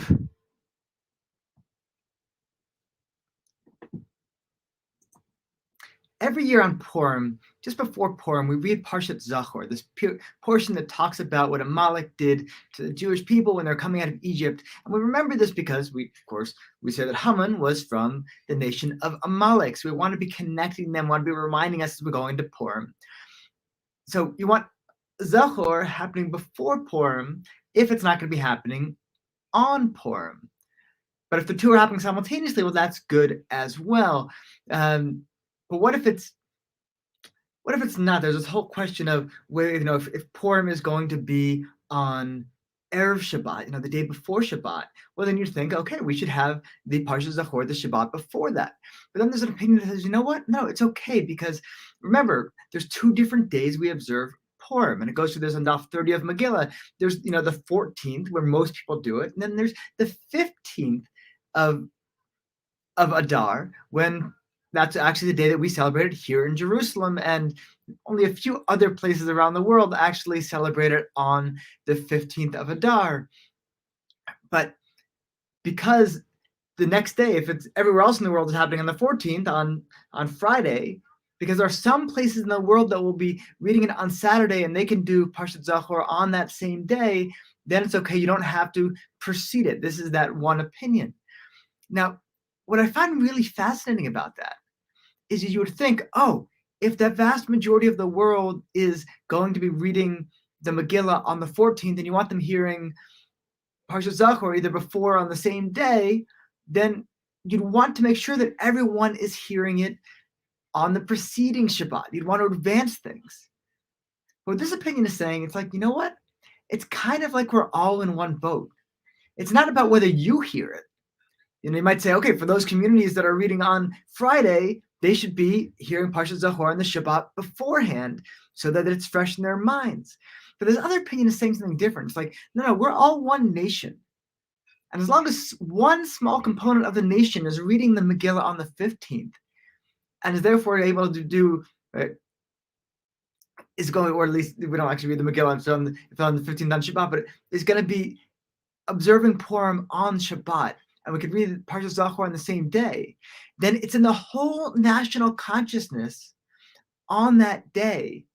Daf. Every year on Purim, just before Purim, we read Parshat Zachor, this portion that talks about what Amalek did to the Jewish people when they're coming out of Egypt. And we remember this because we say that Haman was from the nation of Amalek. So we want to be connecting them, want to be reminding us as we're going to Purim. So you want Zachor happening before Purim if it's not going to be happening on Purim. But if the two are happening simultaneously, well, that's good as well. But what if it's not? There's this whole question of where, if Purim is going to be on Erev Shabbat, the day before Shabbat, well, then you think, okay, we should have the Parshat Zachor, the Shabbat before that. But then there's an opinion that says, you know what? No, it's okay, because remember, there's 2 different days we observe Purim, and it goes through this on Daf 30 of Megillah. There's, the 14th, where most people do it, and then there's the 15th of Adar, when that's actually the day that we celebrated here in Jerusalem, and only a few other places around the world actually celebrate it on the 15th of Adar. But because the next day, if it's everywhere else in the world is happening on the 14th, on Friday, because there are some places in the world that will be reading it on Saturday and they can do Parshat Zachor on that same day, then it's okay. You don't have to precede it. This is that one opinion. Now, what I find really fascinating about that is you would think, oh, if the vast majority of the world is going to be reading the Megillah on the 14th and you want them hearing Parshat Zachor either before or on the same day, then you'd want to make sure that everyone is hearing it on the preceding Shabbat. You'd want to advance things. But what this opinion is saying, it's like, you know what? It's kind of like we're all in one boat. It's not about whether you hear it. You might say, okay, for those communities that are reading on Friday, they should be hearing Parshat Zachor on the Shabbat beforehand so that it's fresh in their minds. But this other opinion is saying something different. It's like, no, we're all one nation. And as long as one small component of the nation is reading the Megillah on the 15th and is therefore able to do, is going, or at least we don't actually read the Megillah if on the 15th on Shabbat, but is going to be observing Purim on Shabbat, and we could read Parshat Zachor on the same day, then it's in the whole national consciousness on that day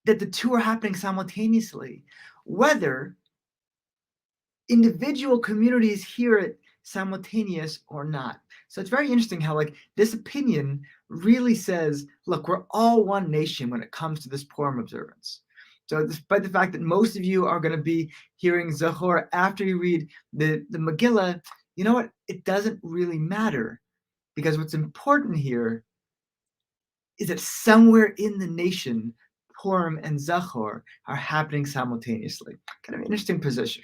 that the two are happening simultaneously, whether individual communities hear it simultaneous or not. So it's very interesting how this opinion really says, look, we're all one nation when it comes to this Purim observance. So despite the fact that most of you are going to be hearing Zachor after you read the Megillah, you know what? It doesn't really matter, because what's important here is that somewhere in the nation, Purim and Zachor are happening simultaneously. Kind of an interesting position.